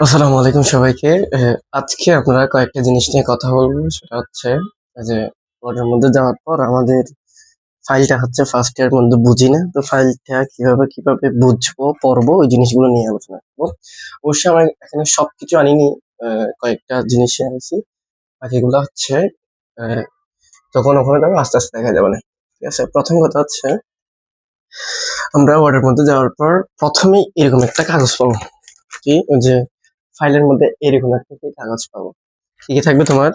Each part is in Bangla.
আসসালামু আলাইকুম সবাইকে। আজকে আপনারা কয়েকটা জিনিস নিয়ে কথা বলবো। সেটা হচ্ছে যে ওটার মধ্যে যাওয়ার পর আমাদের ফাইলটা হচ্ছে ফার্স্ট ইয়ার মধ্যে বুঝি না। তো ফাইলটা কিভাবে বুঝবো, পড়বো ওই জিনিসগুলো নিয়ে আলোচনা করবো। অবশ্যই আমি এখানে সবকিছু আনিনি, কয়েকটা জিনিসই আনছি। বাকিগুলো হচ্ছে আহ, যখন ওখানে যাবো আস্তে আস্তে দেখা যাবে না। ঠিক আছে, প্রথম কথা হচ্ছে আমরা ওয়ার্ডের মধ্যে যাওয়ার পর প্রথমেই এরকম একটা কাগজ পাবো। কি ওই যে ফাইলের মধ্যে এরকম একটা কি কাগজ পাবো। কি কি থাকবে তোমার?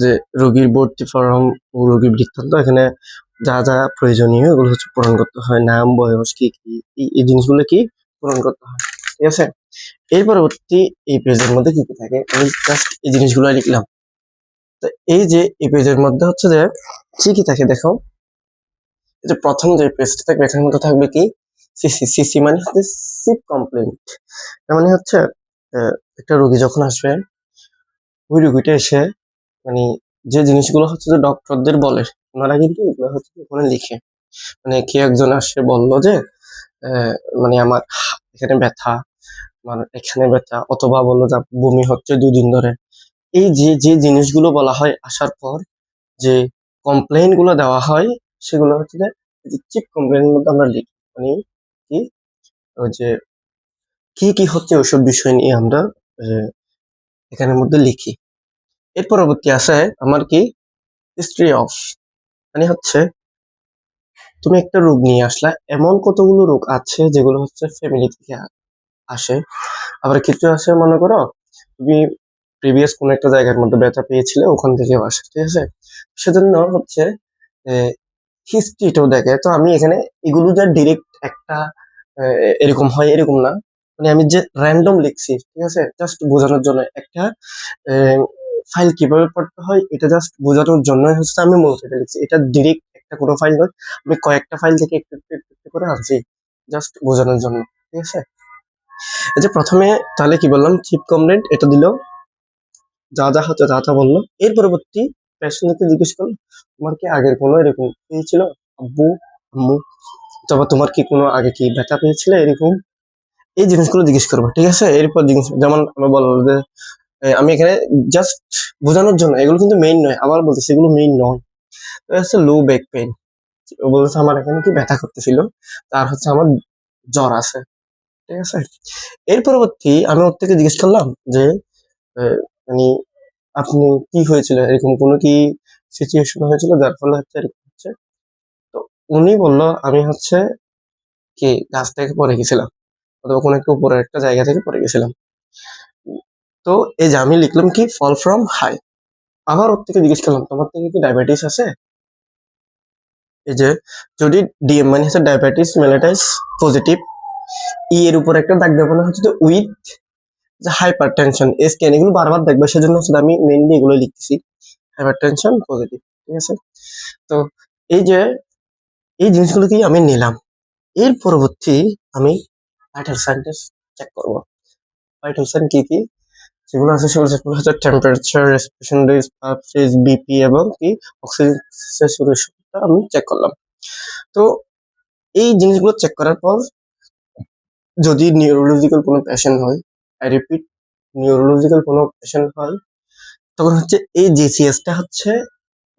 যে রোগীর ভর্তি ফর্ম ও রোগীর বৃত্তান্ত, এখানে যা যা প্রয়োজনীয় এগুলো হচ্ছে পূরণ করতে হয়। নাম, বয়স, কি কি এই জিনিসগুলো কি পূরণ করতে হয়। ঠিক আছে, এর পরবর্তী এই পেজের মধ্যে কি কি থাকে আমি জাস্ট এই জিনিসগুলো লিখলাম। তো এই যে এই পেজের মধ্যে হচ্ছে যে কি কি থাকে দেখো। এই যে প্রথম যে পেজটা থাকবে এখানের মধ্যে থাকবে কি সিসি। সিসি মানে হচ্ছে সিপ কমপ্লেন্ট। মানে হচ্ছে একটা রোগী যখন আসবে, ওই রোগীটা এসে মানে যে জিনিসগুলো হচ্ছে যে ডক্টরদের বলে, ওনারা কিন্তু এগুলো হচ্ছে যে ওখানে লিখে। মানে কি একজন আসে বললো যে আহ, মানে আমার এখানে ব্যথা, আমার এখানে ব্যথা, অথবা বললো যে বমি হচ্ছে 2 দিন ধরে। এই যে যে জিনিসগুলো বলা হয় আসার পর যে কমপ্লেইন গুলো দেওয়া হয়, সেগুলো হচ্ছে যে চিপ কমপ্লেইন মধ্যে আমরা লিখি। মানে কি ওই যে কি কি হচ্ছে ওইসব বিষয় নিয়ে আমরা আহ, এখানের মধ্যে লিখি। এর পরবর্তী আছে আমার কি হিস্ট্রি অফ। মানে হচ্ছে তুমি একটা রোগ নিয়ে আসলা, এমন কতগুলো রোগ আছে যেগুলো হচ্ছে ফ্যামিলি থেকে আসে। আবার কিছু আসে মনে করো তুমি প্রিভিয়াস কোনো একটা জায়গার মধ্যে ব্যথা পেয়েছিলে, ওখান থেকেও আসে। ঠিক আছে, সেজন্য হচ্ছে হিস্ট্রিটাও দেখে। তো আমি এখানে এগুলো যা ডিরেক্ট একটা এরকম হয় এরকম না, মানে আমি যে র্যান্ডম লিখছি। ঠিক আছে, জাস্ট বোঝানোর জন্য একটা ফাইল কিভাবে পড়তে হয় এটা জাস্ট বোঝানোর জন্য হচ্ছে আমি মূলত এটা লিখছি। এটা ডিরেক্ট একটা কোনো ফাইল নয়, আমি কয়েকটা ফাইল থেকে একটু একটু একটু একটু করে আনছি জাস্ট বোঝানোর জন্য। ঠিক আছে, এই যে প্রথমে তাহলে কি বললাম, চিপ কমপ্লেন্ট এটা দিল, যা যা হচ্ছে যা যা বললো। এর পরবর্তী পেশেন্টকে জিজ্ঞেস করলো তোমার কি আগের কোনো এরকম পেয়েছিল, আব্বু, আম্মু, অথবা তোমার কি কোনো আগে কি ব্যথা পেয়েছিল এরকম, এই জিনিসগুলো জিজ্ঞেস করবো। ঠিক আছে, এরপর জিজ্ঞেস যেমন আমি বলবো যে আমি এখানে জাস্ট বোঝানোর জন্য, এগুলো কিন্তু মেইন নয়, আবার বলতেছি এগুলো মেইন নয়। তো হচ্ছে লো ব্যাক পেইন, ও বলতেছে আমার এখানে কি ব্যথা করতেছিল, তার হচ্ছে আমার জ্বর আছে। ঠিক আছে, এর পরবর্তী আমি ওর থেকে জিজ্ঞেস করলাম যে মানে আপনি কি হয়েছিল, এরকম কোনো কি সিচুয়েশন হয়েছিল যার ফলে হচ্ছে এরকম হচ্ছে। তো উনি বললো আমি হচ্ছে কি গাছ থেকে পড়ে গেছিলাম, অথবা কোনো একটা উপরে একটা জায়গা থেকে পড়ে গেছিলাম। তো এই যে আমি লিখলাম কি ফল ফ্রম হাই। আবার ওর থেকে জিজ্ঞেস করলাম তোমার থেকে কি ডায়াবেটিস আছে। এই যে যদি ডিএম মানে হচ্ছে ডায়াবেটিস মেলাটাইস পজিটিভ, ই এর উপর একটা দাগ দেবো না হচ্ছে যে উইথ যে হাইপার টেনশন স্ক্যান, এগুলো বারবার দেখবে, সেজন্য হচ্ছে আমি মেইনলি এগুলো লিখতেছি হাইপার টেনশন পজিটিভ। ঠিক আছে, তো এই যে এই জিনিসগুলো কি আমি নিলাম। এর পরবর্তী আমি ভাইটাল সাইনটেস চেক করবো। ভাইটাল সাইন কি কি যেগুলো আছে সেগুলো হচ্ছে temperature, respiration rate, pulse rate, BP এবং কি অক্সিজেন স্যাচুরেশনটা আমি চেক করলাম। তো এই জিনিসগুলো চেক করার পর যদি নিউরোলজিক্যাল কোনো পেশেন্ট হয়, আই রিপিট, নিউরোলজিক্যাল কোনো পেশেন্ট হয়, তখন হচ্ছে এই জিসিএসটা হচ্ছে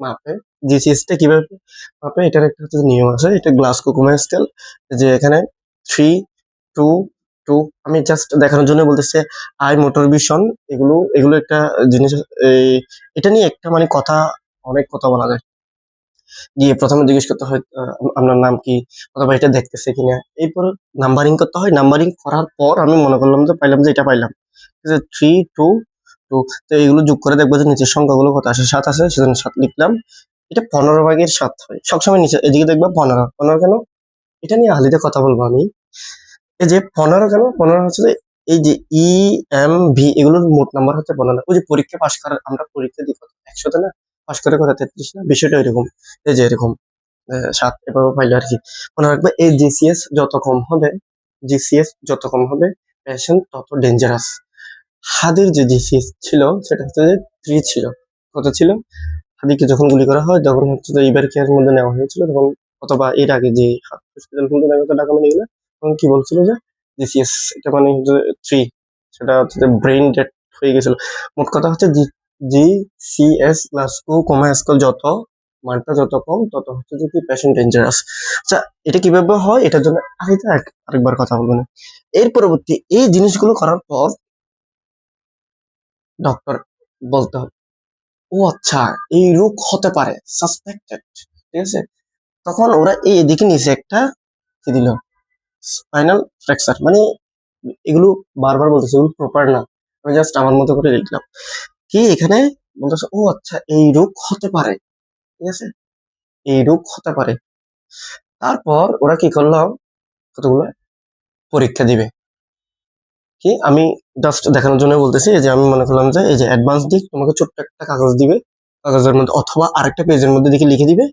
মাপে। জিসিএসটা কিভাবে মাপে, এটার একটা হচ্ছে নিয়ম আছে, এটা গ্লাসকো কোমার স্কেল। যে এখানে 3, 2, 2, আমি জাস্ট দেখানোর জন্য বলতেছে আই মোটর ভিশন, এগুলো এগুলো একটা জিনিস। এই এটা নিয়ে একটা মানে কথা, অনেক কথা বলা যায়। গিয়ে প্রথমে জিজ্ঞেস করতে হয় আপনার নাম কি, অথবা এটা দেখতেছে কিনা। এরপর নাম্বারিং করতে হয়, নাম্বারিং করার পর আমি মনে করলাম যে পাইলাম, যে এটা পাইলাম 3, 2, 2। তো এগুলো যোগ করে দেখবো যে নিচের সংখ্যাগুলো কত আসে, 7 আছে, সেজন্য 7 লিখলাম। এটা 15 ভাগের 7 হয় সবসময়। নিচে এদিকে দেখবা 15, 15 কেন, এটা নিয়ে আলিতে কথা বলবো আমি। এই যে 15 কেন, 15 হচ্ছে যে এই যে ই এম ভি এগুলোর মোট নাম্বার হচ্ছে 15। ওই যে পরীক্ষা পাশ করার, আমরা পরীক্ষা দিই কত 100তে না, পাশ করে কথা 33 না, বিষয়টা এরকম। এই যে এরকম 7 এভাবে পাইলে আর কি। মনে রাখবে এই জিসিএস যত কম হবে, জিসিএস যত কম হবে পেশেন্ট তত ডেঞ্জারাস। হাদির যে জিসিএস ছিল সেটা হচ্ছে যে 3 ছিল। কত ছিল? হাদিকে যখন গুলি করা হয় তখন হচ্ছে যে ইবার কেয়ার মধ্যে নেওয়া হয়েছিল তখন, অথবা এর আগে যে হসপিটাল খুলতে ঢাকা মেডিকেলে, তখন কি বলছিল যে জিসিএস এটা মানে হচ্ছে 3। সেটা হচ্ছে যে ব্রেন ডেড হয়ে গেছিল। মোট কথা হচ্ছে GCS plus two comma score যত, মানটা যত কম তত হচ্ছে যে কি পেশেন্ট ডেঞ্জারাস। আচ্ছা, এটা কিভাবে হয় এটার জন্য আরেকবার কথা বলবো না। এর পরবর্তী এই জিনিসগুলো করার পর ডক্টর বলতে হবে ও আচ্ছা এই রোগ হতে পারে সাসপেক্টেড, ঠিক আছে। তখন ওরা এই এদিকে নিচে একটা কি দিল, স্পাইনাল ফ্র্যাকচার, মানে এগুলো বারবার বলতেছে এগুলো প্রপার না, আমি জাস্ট আমার মতো করে লিখলাম কি এখানে বলতেছে ও আচ্ছা এই রোগ হতে পারে, ঠিক আছে, এই রোগ হতে পারে। তারপর ওরা কি করলো, কতগুলো পরীক্ষা দিবে। কি আমি জাস্ট দেখানোর জন্য বলতেছি, এই যে আমি মনে করলাম যে এই যে অ্যাডভান্স দিক তোমাকে ছোট্ট একটা কাগজ দিবে, কাগজের মধ্যে অথবা আরেকটা পেজের মধ্যে দিকে লিখে দিবে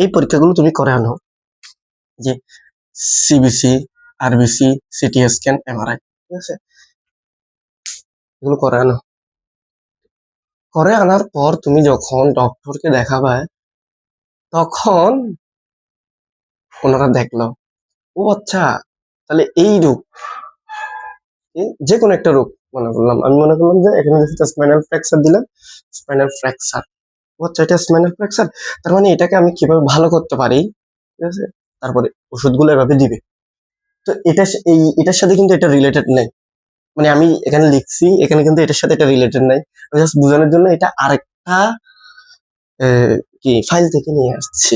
এই পরীক্ষাগুলো তুমি করে আনো, যে CBC, RBC, CT scan, MRI, ঠিক আছে, এগুলো করে আনো। করে আনার পর তুমি যখন ডক্টরকে দেখাবে তখন ওনারা দেখলো ও আচ্ছা তাহলে এই রোগ, যে কোনো একটা রোগ মনে করলাম, আমি মনে করলাম যে এখানে যেটা স্পাইনাল ফ্র্যাকচার দিলাম, স্পাইনাল ফ্র্যাকচার, ও আচ্ছা এটা স্পাইনাল ফ্র্যাকচার, তার মানে এটাকে আমি কিভাবে ভালো করতে পারি, ঠিক আছে, তারপরে ওষুধগুলো এভাবে দিবে। তো এটার সাথে কিন্তু এটা রিলেটেড নেই, মানে আমি এখানে লিখছি এখানে কিন্তু এটার সাথে এটা রিলেটেড নাই, জাস্ট বোঝানোর জন্য এটা আরেকটা কি ফাইল থেকে নিয়ে আসছি,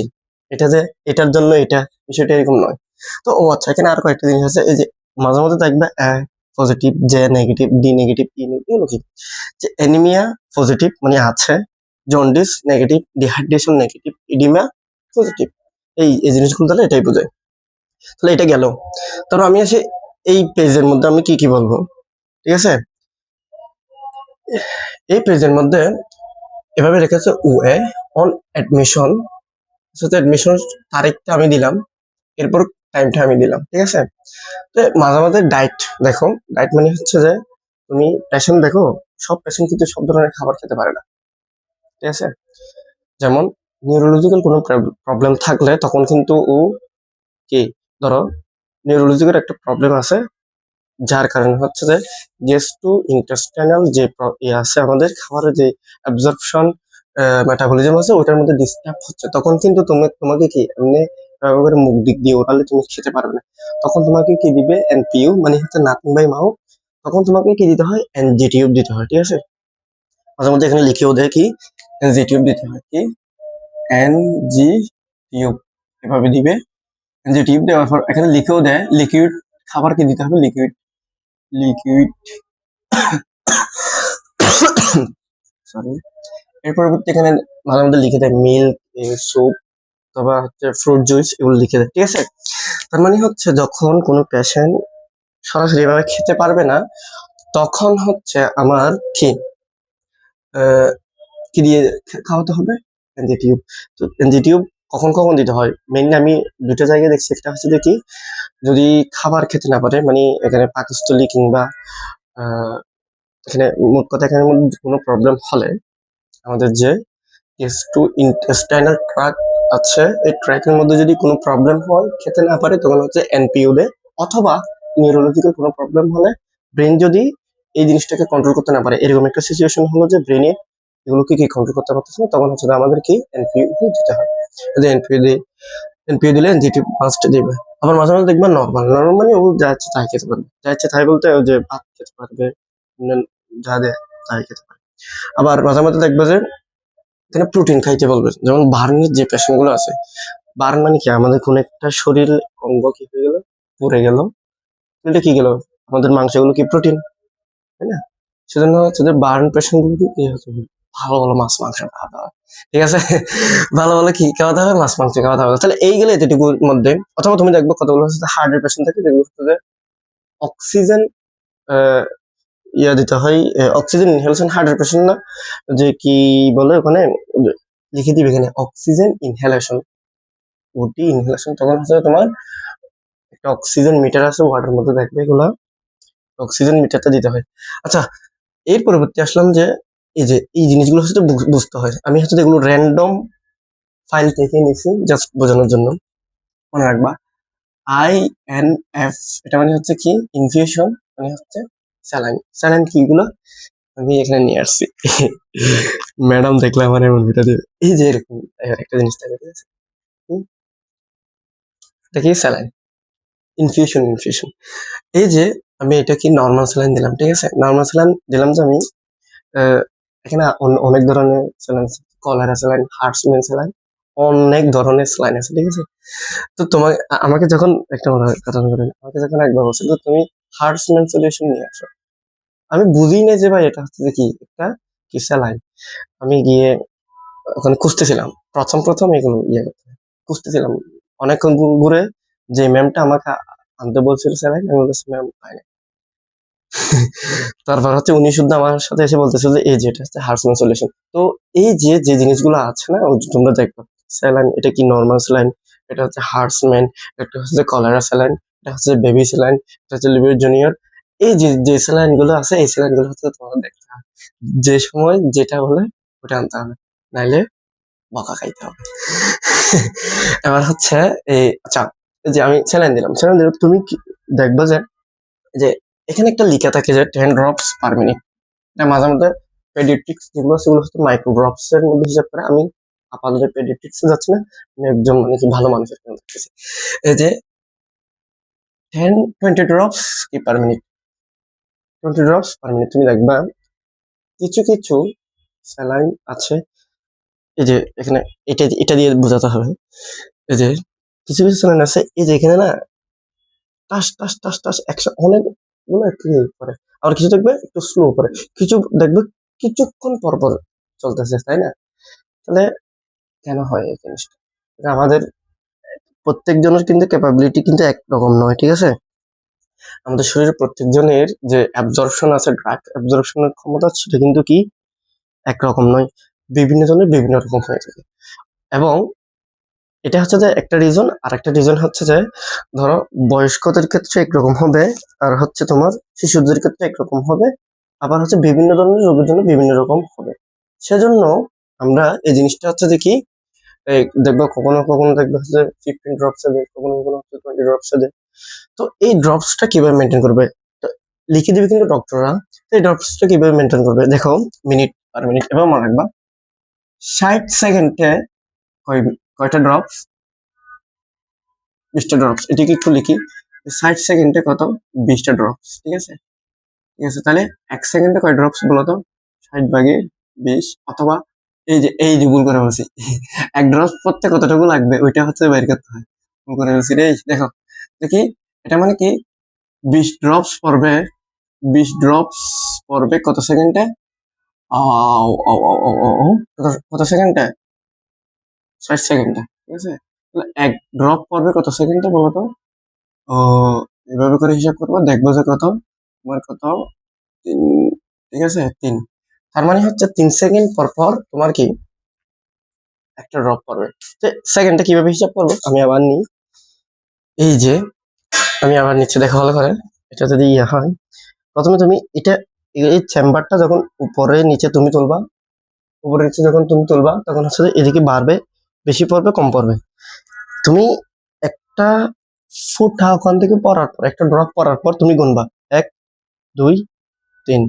এটা যে এটার জন্য এটা বিষয়টা এরকম নয়। তো ও আচ্ছা এখানে আর কয়েকটা জিনিস আছে, এই যে মাঝে মধ্যে দেখবে পজিটিভ, যে negative, D negative, E negative, কি যে অ্যানিমিয়া পজিটিভ মানে আছে, jaundice negative, dehydration negative, oedema positive, এই জিনিসগুলো তাহলে এটাই বোঝায়। তাহলে এটা গেল। তারপর আমি আসি এই পেজের মধ্যে আমি কি কি বলবো, ঠিক আছে। এই পেজের মধ্যে এভাবে রেখেছে ওয়ে অন অ্যাডমিশন, সাথে অ্যাডমিশন তারিখটা আমি দিলাম, এরপর টাইমটা আমি দিলাম, ঠিক আছে। তো মাঝে মাঝে ডায়েট দেখো, ডায়েট মানে হচ্ছে যে তুমি পেশেন্ট দেখো, সব পেশেন্ট কিন্তু সব ধরনের খাবার খেতে পারে না, ঠিক আছে। যেমন নিউরোলজিক্যাল কোনো প্রবলেম থাকলে তখন কিন্তু ও কি, ধরো নিউরোলজিক্যাল একটা প্রবলেম আছে যার কারণে হচ্ছে যে টু ইন্টেস্টাইনাল যে ইয়ে আছে আমাদের খাবারের যে অ্যাবজর্পশন মেটাবলিজম আছে ওটার মধ্যে ডিস্টার্ব হচ্ছে, তখন কিন্তু তোমাকে কি এমনি করে মুখ দিক দিয়ে ওঠালে তুমি খেতে পারবে না, তখন তোমাকে কি দিবে NPU মানে হচ্ছে নাথিং বাই মাউথ, তখন তোমাকে কি দিতে হয় NG টিউব দিতে হয়, ঠিক আছে। মাঝে মধ্যে এখানে লিখেও দেয় কি NG টিউব দিতে হয়, কি NG টিউব এভাবে দিবে, NG টিউব দেওয়ার পর এখানে লিখেও দেয় লিকুইড খাবার কি দিতে হবে, লিকুইড লিকুইড সরি। এর পরবর্তী এখানে মাঝে মধ্যে লিখে দেয় মিল্ক, স্যুপ অথবা হচ্ছে ফ্রুট জুস, এগুলো লিখে দেয়, ঠিক আছে। তার মানে হচ্ছে যখন কোনো পেশেন্ট সরাসরি এভাবে খেতে পারবে না তখন হচ্ছে আমার কি কি দিয়ে খাওয়াতে হবে, এনজিটিউব। তো এনজিটিউব কখন কখন দিতে হয় মেইনলি আমি দুটো জায়গায় দেখছি, একটা হচ্ছে যে কি যদি খাবার খেতে না পারে, মানে এখানে পাকস্থলী কিংবা এখানে মোট কথা এখানে কোনো প্রবলেম হলে আমাদের যে ইন্টেস্টাইনাল ট্র্যাক আছে এই ট্র্যাকের মধ্যে যদি কোনো প্রবলেম হয় খেতে না পারে তখন হচ্ছে NPU দেয়, অথবা নিউরোলজিক্যাল কোনো প্রবলেম হলে ব্রেন যদি এই জিনিসটাকে কন্ট্রোল করতে না পারে, এরকম একটা সিচুয়েশন হলো যে ব্রেনে এগুলোকে কি কন্ট্রোল করতে পারতেছে না, তখন হচ্ছে আমাদের কি NPU দিতে হয়। যদি NPU দিলে NGT মাস্ট দিবে। আবার মাঝে মাঝে দেখবেন নর্মাল নর্মাল মানে ও যা ইচ্ছে তাই খেতে পারবে, যা ইচ্ছে তাই বলতে ও যে ভাত খেতে পারবে, যা দেয় তাই খেতে পারে। আবার মাঝে মাঝে দেখবে যে এখানে প্রোটিন খাইতে বলবে, যেমন বার্নের যে পেশেন্ট গুলো আছে, বার্ন মানে কি আমাদের কোন একটা শরীর অঙ্গ কি হয়ে গেল, পুড়ে গেল, এটা কি গেল, আমাদের মাংসগুলো কি প্রোটিন, তাই না। সেজন্য হচ্ছে যে বার্ন পেশেন্ট গুলো কি হচ্ছে ভালো ভালো মাছ মাংস খাওয়াতে হবে, ঠিক আছে। ভালো ভালো কি খাওয়াতে হবে, মাছ মাংস খাওয়াতে হবে, তাহলে এই গেলে এতটুকুর মধ্যে। অথবা তুমি দেখবো কতগুলো হচ্ছে হার্টের পেশেন্ট থাকে যেগুলো হচ্ছে যে অক্সিজেন ইয়া দিতে হয়, অক্সিজেন ইনহেলেশন হার্টের পেশেন্ট না, যে কি বলে ওখানে লিখে দিবে এখানে অক্সিজেন ইনহেলেশন, ওটি ইনহেলেশন, তখন হচ্ছে তোমার একটা অক্সিজেন মিটার আছে ওয়াটার মধ্যে দেখবে এগুলা, অক্সিজেন মিটারটা দিতে হয়। আচ্ছা, এর পরবর্তী আসলাম যে এই যে এই জিনিসগুলো হচ্ছে বুঝতে হয়, আমি হচ্ছে এগুলো র্যান্ডম ফাইল থেকে নিয়েছি জাস্ট বোঝানোর জন্য, মনে রাখবা INF, এটা মানে হচ্ছে কি ইনফিউশন, মানে হচ্ছে স্যালাইন। স্যালাইন কি গুলো আমি এখানে নিয়ে আসছি। ম্যাডাম দেখলে আমার এমন ভিটা দেবে, এই যে এরকম একটা জিনিস থাকে, ঠিক আছে? হুম, এটা কি স্যালাইন, ইনফিউশন। এই যে আমি এটা কি নর্মাল স্যালাইন দিলাম, ঠিক আছে? নর্মাল স্যালাইন দিলাম যে আমি আহ, এখানে অনেক ধরনের স্যালাইন আছে, কলারা স্যালাইন, হার্টসম্যান স্যালাইন, অনেক ধরনের স্যালাইন আছে, ঠিক আছে? তো তোমাকে আমাকে যখন একটা কথা মনে করেন, আমাকে যখন একবার বলছিল তুমি হার্টসম্যান সলিউশন নিয়ে আসো, আমি বুঝি না যে ভাই এটা হচ্ছে যে কি একটা কি স্যালাইন। আমি গিয়ে ওখানে খুঁজতেছিলাম, প্রথম এগুলো করতে খুঁজতেছিলাম অনেকক্ষণ ঘুরে, যে ম্যামটা আমাকে আনতে বলছিল স্যালাইন, আমি বলতেছি ম্যাম পাই না। তারপর হচ্ছে উনি শুদ্ধ আমার সাথে এসে বলতেছে যে এই যে এটা হচ্ছে হার্সম্যান সলিউশন। তো এই যে যে জিনিসগুলো আছে না, তোমরা দেখো স্যালাইন, এটা কি নর্মাল স্যালাইন, এটা হচ্ছে হার্সম্যান, এটা হচ্ছে কলারা স্যালাইন, এটা হচ্ছে বেবি স্যালাইন, এটা হচ্ছে লিভার জুনিয়র। এই যে যে স্যালাইন গুলো আছে, এই স্যালাইন গুলো হচ্ছে তোমার দেখতে হবে, যে সময় যেটা বলে ওটা আনতে হবে, নাইলে বকা খাইতে হবে। এবার হচ্ছে এই আচ্ছা, এই যে আমি স্যালাইন দিলাম, তুমি কি দেখবা যে যে এখানে একটা লিখা থাকে যে 10 drops per minute। এটা মাঝে মধ্যে পেডিয়াট্রিক্স যেগুলো সেগুলো হচ্ছে মাইক্রো ড্রপস এর মধ্যে হিসাব করে। আমি আপাতত পেডিয়াট্রিক্স এ যাচ্ছি না, আমি একজন মানে কি ভালো মানুষের কাছে যাচ্ছি। এই যে 10-20 ড্রপস কি per minute, 20 drops per minute, তুমি দেখবা কিছু কিছু স্যালাইন আছে, এই যে এখানে এটা দিয়ে বোঝাতে হবে। এই যে কিছু কিছু স্যালাইন আছে, এই যে এখানে না টাস টাস টাস টাস একসাথে অনেকগুলো একটু করে, আবার কিছু দেখবে একটু স্লো করে, কিছু দেখবে কিছুক্ষণ পর পর চলতেছে, তাই না? তাহলে কেন হয় এই জিনিসটা? এটা আমাদের প্রত্যেকজনের কিন্তু ক্যাপাবিলিটি কিন্তু একরকম নয়, ঠিক আছে? আমাদের শরীরে প্রত্যেকজনের যে অ্যাবজর্পশন আছে, ড্রাগ অ্যাবজর্পশনের ক্ষমতা, সেটা কিন্তু কি একরকম নয়, বিভিন্ন জনের বিভিন্ন রকম হয়ে থাকে। এবং এটা হচ্ছে যে একটা রিজন, আর একটা রিজন হচ্ছে যে ধরো বয়স্কদের ক্ষেত্রে একরকম হবে, আর হচ্ছে তোমার শিশুদের ক্ষেত্রে একরকম হবে, আবার হচ্ছে বিভিন্ন ধরনের রোগের জন্য বিভিন্ন রকম হবে। সেজন্য আমরা এই জিনিসটা হচ্ছে যে কি দেখবো কখনো কখনো দেখবো হচ্ছে 15 ড্রপস দেয়, কখনো কখনো হচ্ছে 20 ড্রপস দেয়। তো এই ড্রপসটা কিভাবে মেনটেন করবে? তো লিখে দিবে কিন্তু ডক্টররা, এই ড্রপসটা কিভাবে মেনটেন করবে দেখো, মিনিট এবার মনে রাখবা 60 সেকেন্ডে কয়টা ড্রপস, 20টা ড্রপস, এটিকে একটু লিখি। 60 সেকেন্ডে কত, 20টা ড্রপস, ঠিক আছে? ঠিক আছে, তাহলে 1 সেকেন্ডে কয় ড্রপস বলতো, 60 ভাগে 20, অথবা এই যে ভুল করে বলছি, এক ড্রপস পড়তে কতটুকু লাগবে ওইটা হচ্ছে বের করতে হয়। ভুল করে বলছি রে, দেখো দেখি, এটা মানে কি 20 ড্রপস পড়বে, 20 ড্রপস পড়বে কত সেকেন্ডে, আও, আও, আও, আও, আও, আও, কত সেকেন্ডে, 60 সেকেন্ডে, ঠিক আছে? তাহলে এক ড্রপ পড়বে কত সেকেন্ডে বলতো? ও, এভাবে করে হিসাব করবো, দেখবো যে কত, তোমার কত, 3, ঠিক আছে 3। তার মানে হচ্ছে 3 সেকেন্ড পর পর তোমার কি একটা ড্রপ পড়বে। তো সেকেন্ডটা কিভাবে হিসাব করবো, আমি আবার নিই, এই যে আমি আবার নিচে দেখা ভালো করে, এটা যদি ইয়ে হয়, প্রথমে তুমি এটা এই চেম্বারটা যখন উপরে নিচে তুমি তুলবা, উপরে নিচে যখন তুমি তুলবা তখন হচ্ছে যে এদিকে বাড়বে, বেশি পড়বে কম পড়বে। তুমি একটা ফুট ওখান থেকে পড়ার পর, একটা ড্রপ পড়ার পর তুমি গুনবা 1, 2, 3,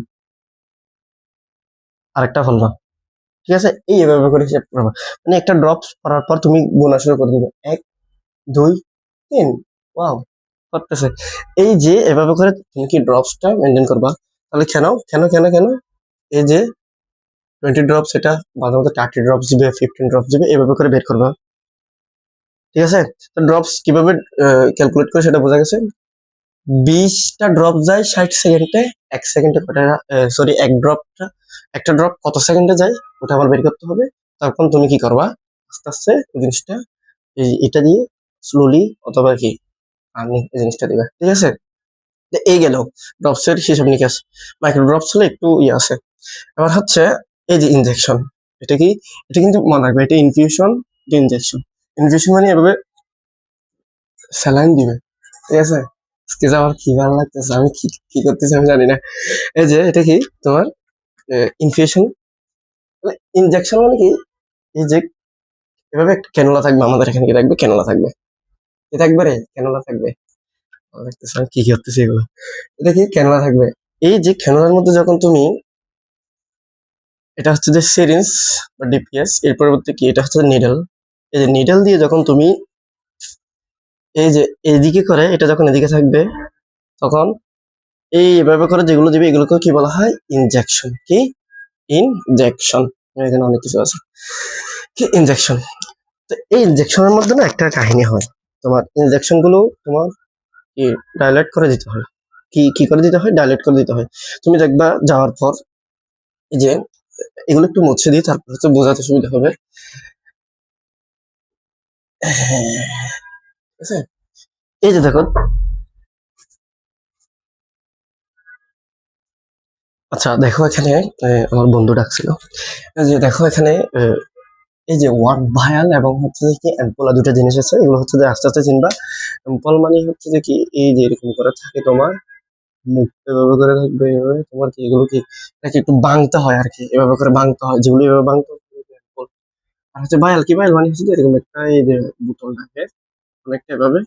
আরেকটা ফেলবা, ঠিক আছে? এভাবে করে হিসাব করবা, মানে একটা ড্রপস পড়ার পর তুমি গোনা শুরু করে দিবে 1, 2, 3, ওয়াও, করতেছে। এই যে এভাবে করে তুমি কি ড্রপসটা মেনটেন করবা, তাহলে কেন এই যে 20 ড্রপস, এটা মাঝে মধ্যে 30 ড্রপস দিবে, 15 ড্রপস দিবে, এভাবে করে বের করবা, ঠিক আছে? তো ড্রপস কিভাবে ক্যালকুলেট করে সেটা বোঝা গেছে। 20টা ড্রপ যায় 60 সেকেন্ডে, 1 সেকেন্ডে কটা, সরি, একটা ড্রপ কত সেকেন্ডে যায় ওটা আবার বের করতে হবে। তখন তুমি কি করবা, আস্তে আস্তে ওই জিনিসটা এটা দিয়ে স্লোলি, অথবা কি আমি এই জিনিসটা দিবা, ঠিক আছে? তো এই গেল ড্রপস এর হিসাব নিকাশ। মাইক্রো ড্রপস হলে একটু ইয়ে আছে। এবার হচ্ছে এই যে ইনজেকশন, এটা কি, এটা কিন্তু মনে রাখবে, এটা ইনফিউশন, এটা ইনজেকশন। ইনফিউশন মানে এভাবে স্যালাইন দিবে, ঠিক আছে? আজকে যে আমার কি ভালো লাগতেছে, আমি কি কি করতেছি আমি জানি না। এই যে এটা কি তোমার ইনফিউশন, ইনজেকশন মানে কি, এই যে এভাবে একটা ক্যানুলা থাকবে, আমাদের এখানে কি থাকবে, ক্যানুলা থাকবে, কি থাকবে রে, ক্যানুলা থাকবে। ভালো লাগতেছে, আমি কি কি করতেছি এগুলো, এটা কি ক্যানুলা থাকবে, এই যে খেলোয়াড়ের মধ্যে যখন তুমি, এটা হচ্ছে যে সিরিঞ্জ বা ডিপিএস, এর পরবর্তী কি, এটা হচ্ছে নিডল। এই যে নিডল দিয়ে যখন তুমি এই যে এইদিকে করে, এটা যখন এদিকে থাকবে, তখন এইভাবে করে যেগুলো দিবে এগুলোকে কি বলা হয়, ইনজেকশন। কি, ইনজেকশন। এখানে অনেক কিছু আছে, কি ইনজেকশন। তো এই ইনজেকশনের মধ্যে না একটা কাহিনী হয়, তোমার ইনজেকশন গুলো তোমার কি ডাইলেট করে দিতে হয়। কি কি করে দিতে হয়, ডাইলেট করে দিতে হয়। তুমি দেখবা যাওয়ার পর এই যে এগুলো একটু মুছে দিই, তারপর হচ্ছে বোঝাতে সুবিধা হবে। হ্যাঁ, ঠিক আছে। এই যে দেখো, আচ্ছা দেখো এখানে আমার বন্ধু ডাকছিল। এই যে দেখো এখানে এই যে ওয়ার্ড ভায়াল এবং হচ্ছে যে কি অ্যাম্পোলা, দুটো জিনিস আছে, এগুলো হচ্ছে যে আস্তে আস্তে চিনবা। অ্যাম্পল মানে হচ্ছে যে কি, এই যে এরকম করে থাকে তোমার, মুখ এভাবে করে থাকবে, এভাবে তোমার কি এগুলো কি, এটাকে একটু বাংতে হয় আর কি, এভাবে করে বাংতে হয়, যেগুলো এভাবে বাংতে হয় সেগুলো কি ampoule। আর হচ্ছে ভায়াল, কি ভায়াল মানে হচ্ছে যে এরকম একটা, এই যে বোতল থাকে অনেকটা এভাবে,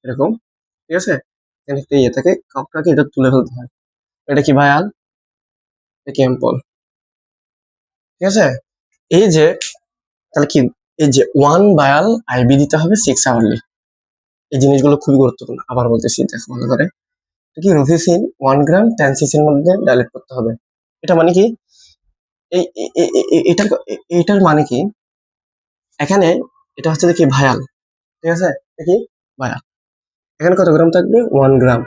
এরকম, ঠিক আছে। এখানে একটা ইয়ে থাকে, কাপটাকে এটা তুলে ফেলতে হয়, এটা কি ভায়াল, এটা কি অ্যাম্পল, ঠিক আছে। এই যে তাহলে কি, এই যে 1 ভায়াল আইবি দিতে হবে 6 আওয়ারলি। এই জিনিসগুলো খুবই গুরুত্বপূর্ণ, আবার বলতেছি দেখো ভালো করে। এটা কি, রুফিসিন 1 গ্রাম 10 সিসির মধ্যে ডাইলেট করতে হবে। এটা মানে কি, এটার এটার মানে কি, এখানে এটা হচ্ছে যে কি ভায়াল, ঠিক আছে, এটা কি ভায়াল। এখানে কত গ্রাম থাকবে, 1 গ্রাম।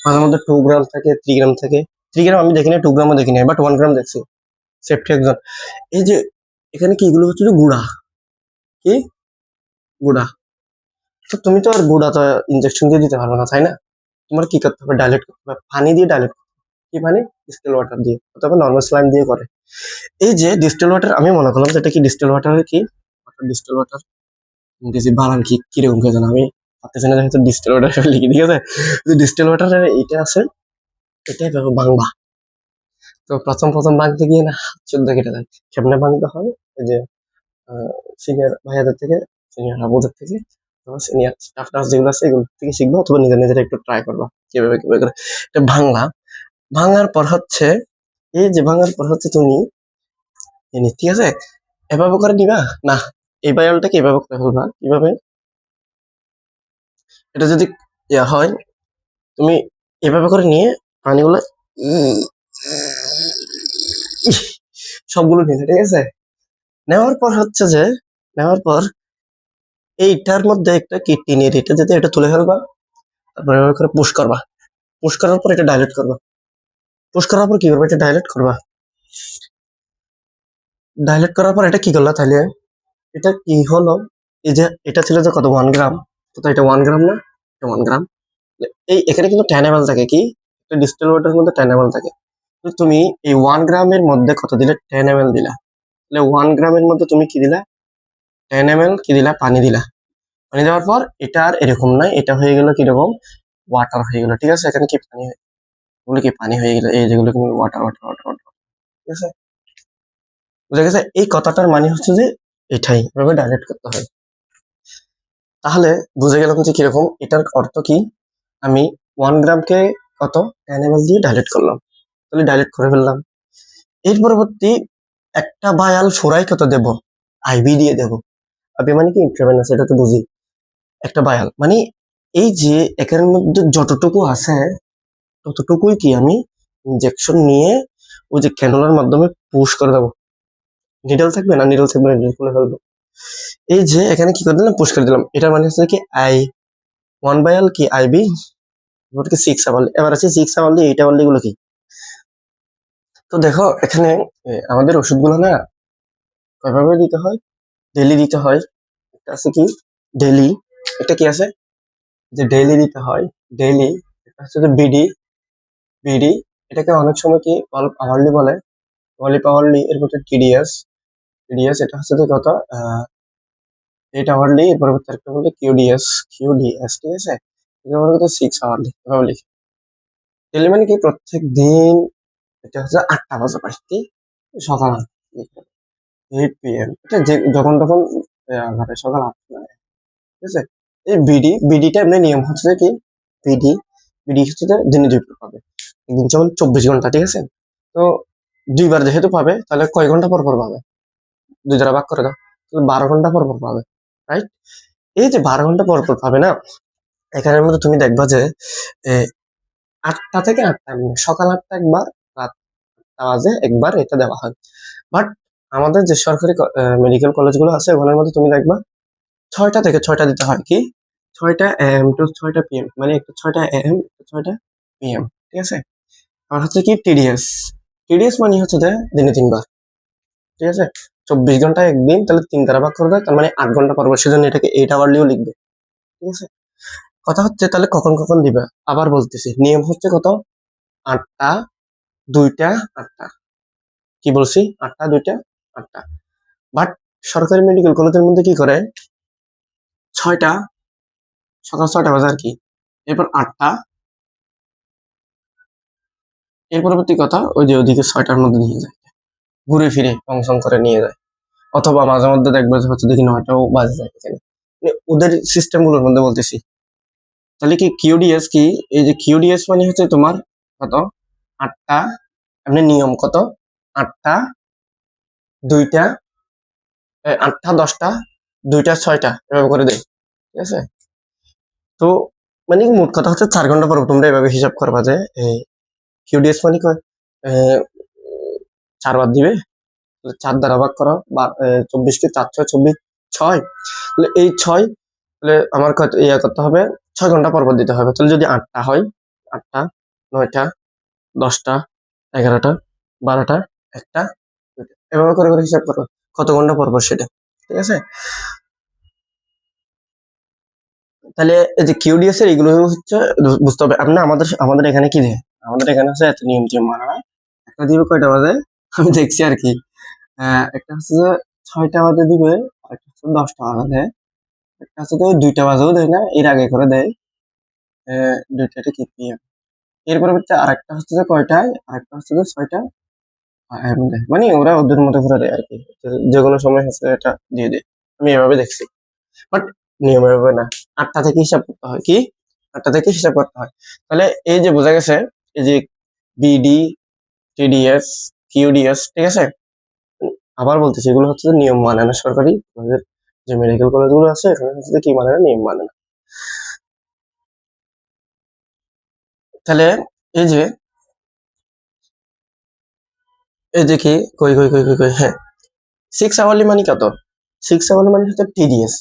মাঝে মধ্যে 2 গ্রাম থাকে, 3 গ্রাম থাকে। 3 গ্রাম আমি দেখিনি, 2 গ্রামও দেখিনি, বাট 1 গ্রাম দেখছি, সেফটি একজন। এই যে এখানে কি, এগুলো হচ্ছে যে গুড়া, কি গুড়া। তো তুমি তো আর গুড়া তো ইনজেকশন দিয়ে দিতে পারবে না, তাই না? তোমার কি করতে হবে, ডাইলেট করতে হবে, পানি দিয়ে ডাইলেট। কি পানি, ডিস্টিল ওয়াটার দিয়ে, অথবা নর্মাল স্লাইম দিয়ে করে। এই যে ডিস্টিল ওয়াটার, আমি মনে করলাম যে এটা কি ডিস্টিল ওয়াটার, কি ডিস্টিল ওয়াটার, ইংরেজি বানান কি কিরকম কে জানো, আমি ভাবতেছি না, যেহেতু ডিস্টিল ওয়াটার লিখি, ঠিক আছে। ডিস্টিল ওয়াটার এটা আছে, এটাই বাংবা। তো প্রথম প্রথম বাংতে গিয়ে না চোদ্দ কেটে যায়। কেমনে বাংতে হয়, এই যে সিনিয়র ভাইয়াদের থেকে, সিনিয়র আপুদের থেকে, সিনিয়র স্টাফ নার্স যেগুলো আছে এগুলো থেকে শিখবো, অথবা নিজের নিজের একটু ট্রাই করবা কিভাবে কিভাবে করে এটা ভাঙলা। ভাঙার পর হচ্ছে, এই যে ভাঙার পর হচ্ছে তুমি ঠিক আছে, এভাবে করে নিবা না, এই বায়ালটাকে এভাবে করে ফেলবা কিভাবে, এটা যদি ইয়া হয়, তুমি এভাবে করে নিয়ে পানিগুলো সবগুলো নিলে, ঠিক আছে। নেওয়ার পর হচ্ছে যে, নেওয়ার পর এইটার মধ্যে একটা কিডনি নিয়ে এটা যেতে, এটা তুলে ফেলবা, তারপরে এভাবে করে পুশ করবা, পুশ করার পর এটা ডাইলেট করবা, পুশ করার পর কি করবা, এটা ডাইলেট করবা, ডাইলেট করার পর এটা কি করলা তাহলে, এটা কি হলো, এই যে এটা ছিল যে কত, 1 গ্রাম, তো এটা 1 গ্রাম না, এটা 1 গ্রাম। এই এখানে কিন্তু 10 ml থাকে, কি ডিস্টিল ওয়াটার মধ্যে 10 ml থাকে। তো তুমি এই 1 গ্রামের মধ্যে কত দিলে, 10 ml দিলা, তাহলে 1 গ্রামের মধ্যে তুমি কি দিলা, 10 ml কি দিলা, পানি দিলা। পানি দেওয়ার পর এটা আর এরকম নয়, এটা হয়ে গেল কিরকম, ওয়াটার হয়ে গেল, ঠিক আছে। এখানে কি পানি, এগুলো কি পানি হয়ে গেল, এই যেগুলো কিন্তু ওয়াটার ওয়াটার ওয়াটার ওয়াটার, ঠিক আছে। বুঝা গেছে, এই কথাটার মানে হচ্ছে যে এটাই এভাবে ডাইরেক্ট করতে হয়। তাহলে বুঝে গেলাম যে কিরকম, এটার অর্থ কি, আমি 1 গ্রামকে কত, 10 ml দিয়ে ডাইলেট করলাম, তাহলে ডাইলেট করে ফেললাম। এর পরবর্তী একটা ভায়াল ফোরাই কত দেব, আইভি দিয়ে দেব। আইভি মানে কি, ইন্ট্রাভেনাস, এটা তো বুঝি। একটা ভায়াল মানে এই যে একের মধ্যে যতটুকু আছে ততটুকুই কি আমি ইনজেকশন নিয়ে ওই যে ক্যানুলার মাধ্যমে পুশ করে দেবো। নিডল থাকবে না, নিডল থাকবে না, নিডল খুলে ফেলবো। এই যে এখানে কি করে দিলাম, পুশ করে দিলাম, এটার মানে হচ্ছে কি আই 1 ভায়াল কি আইবি, এবার কি 6 আওয়ারলি, এবার আছে 6 আওয়ারলি 8 আওয়ারলি গুলো কি। তো দেখো এখানে আমাদের ওষুধগুলো না কয়ভাবে দিতে হয়, ডেলি দিতে হয়। একটা আছে কি ডেলি, একটা কি আছে যে ডেইলি দিতে হয়, ডেইলি। এটা হচ্ছে যে বিডি, বিডি। এটাকে অনেক সময় কি অল্প আওয়ারলি বলে, অল্প আওয়ারলি। এর মধ্যে টিডিএস, টিডিএস এটা হচ্ছে যে কত, 8 আওয়ারলি। এর পরবর্তী একটা বলতে কিউডিএস, কিউডিএস, ঠিক আছে। এটা আমার কত, 6 আওয়ারলি, এভাবে লিখি। ডেইলি মানে কি প্রত্যেক দিন, এটা হচ্ছে 8টা বাজে পাই, কি সকাল 8 PM, এটা যে যখন তখন ঘরে সকাল 8টা, ঠিক আছে। এই বিডি, বিডিটা এমনি নিয়ম হচ্ছে যে কি, বিডি, বিডি হচ্ছে যে দিনে 2 পাবে। একদিন যেমন 24 ঘন্টা, ঠিক আছে? তো দুইবার যেহেতু পাবে, তাহলে কয় ঘন্টা পর পর পাবে? দুই দ্বারা ভাগ করে দাও, তাহলে 12 ঘন্টা পর পর পাবে, রাইট? এই যে 12 ঘন্টা পর পর পাবে না, এখানের মধ্যে তুমি দেখবা যে 8টা থেকে 8টা, সকাল 8টা একবার, রাত 8টা বাজে একবার এটা দেওয়া হয়। বাট আমাদের যে সরকারি মেডিকেল কলেজগুলো আছে ওখানের মধ্যে তুমি দেখবা 6টা থেকে 6টা দিতে হয়, কি 6টা AM টু 6টা PM, মানে একটা 6টা AM, একটা 6টা PM, ঠিক আছে? আর হচ্ছে কি TDS, TDS মানে হচ্ছে যে দিনে 3বার, ঠিক আছে? 24 ঘন্টা একদিন, তাহলে 3 দ্বারা ভাগ করে দেয়, তার মানে 8 ঘন্টা পর পর, সেজন্য এটাকে 8 আওয়ারলিও লিখবে, ঠিক আছে? কথা হচ্ছে তাহলে কখন কখন দিবে, আবার বলতেছি, নিয়ম হচ্ছে কত, 8টা, 2টা, 8টা, কি বলছি, 8টা, 2টা, 8টা। বাট সরকারি মেডিকেল কলেজের মধ্যে কি করে, 6টা, সকাল 6টা বাজে আর কি, এরপর 8টা, এর পরবর্তী কথা ওই যে ওদিকে 6টার মধ্যে নিয়ে যায়, ঘুরে ফিরে ফংশন করে নিয়ে যায়, অথবা মাঝে মধ্যে দেখবে যে হচ্ছে দেখি 9টাও বাজে যায় এখানে, মানে ওদের সিস্টেম গুলোর মধ্যে বলতেছি। তাহলে কি কিউডিএস কি, এই যে কিউডিএস মানে হচ্ছে তোমার কত, 8টা, এমনি নিয়ম কত, 8টা, 2টা, 8টা, 10টা, 2টা, 6টা, এভাবে করে দেয়, ঠিক আছে? তো মানে মোট কথা হচ্ছে 4 ঘন্টা পর তোমরা এভাবে হিসাব করবা যে কিউডিএস মানে কয়, 4 বার দিবে, 4 দ্বারা ভাগ করো, 24কে 4 6 24, 6, তাহলে এই 6, তাহলে আমার কত ইয়া করতে হবে, 6 ঘন্টা পর পর দিতে হবে। তাহলে যদি 8টা হয়, 8টা, 9টা, 10টা, 11টা, 12টা, 1টা, 2টা, এভাবে করে করে হিসাব করো কত ঘন্টা পর পর সেটা, ঠিক আছে? তাহলে এই যে কিউডিএস এর এগুলো হচ্ছে বুঝতে হবে। আপনি আমাদের আমাদের এখানে কি দেয়, আমাদের এখানে হচ্ছে এত নিয়ম টিয়ম মানা না। একটা দিবে কয়টা বাজে, আমি দেখছি আর কি, একটা হচ্ছে যে 6টা বাজে দিবে, আর একটা হচ্ছে 10টা বাজে দেয়, একটা হচ্ছে তো 2টা বাজেও দেয় না, এর আগে করে দেয়, 2টাটা কি PM। এর পরবর্তী আরেকটা হচ্ছে যে কয়টায়, আরেকটা হচ্ছে যে 6টা AM দেয়, মানে ওরা ওদের মতো করে দেয় আর কি, যে কোনো সময় হচ্ছে এটা দিয়ে দেয়, আমি এভাবে দেখছি। বাট নিয়ম এভাবে না, 8টা থেকে হিসাব করতে হয়, কি 8টা থেকে হিসাব করতে হয়। তাহলে এই যে বোঝা গেছে, এই যে BD, TDS, QDS, ঠিক আছে? আবার বলতেছি, এগুলো হচ্ছে যে নিয়ম মানে না সরকারি কলেজের, যে মেডিকেল কলেজগুলো আছে এখানে হচ্ছে যে কি মানে না, নিয়ম মানে না। তাহলে এই যে এই যে কি, কই কই কই কই কই, হ্যাঁ, 6 আওয়ারলি মানে কত, 6 আওয়ারলি মানে হচ্ছে TDS,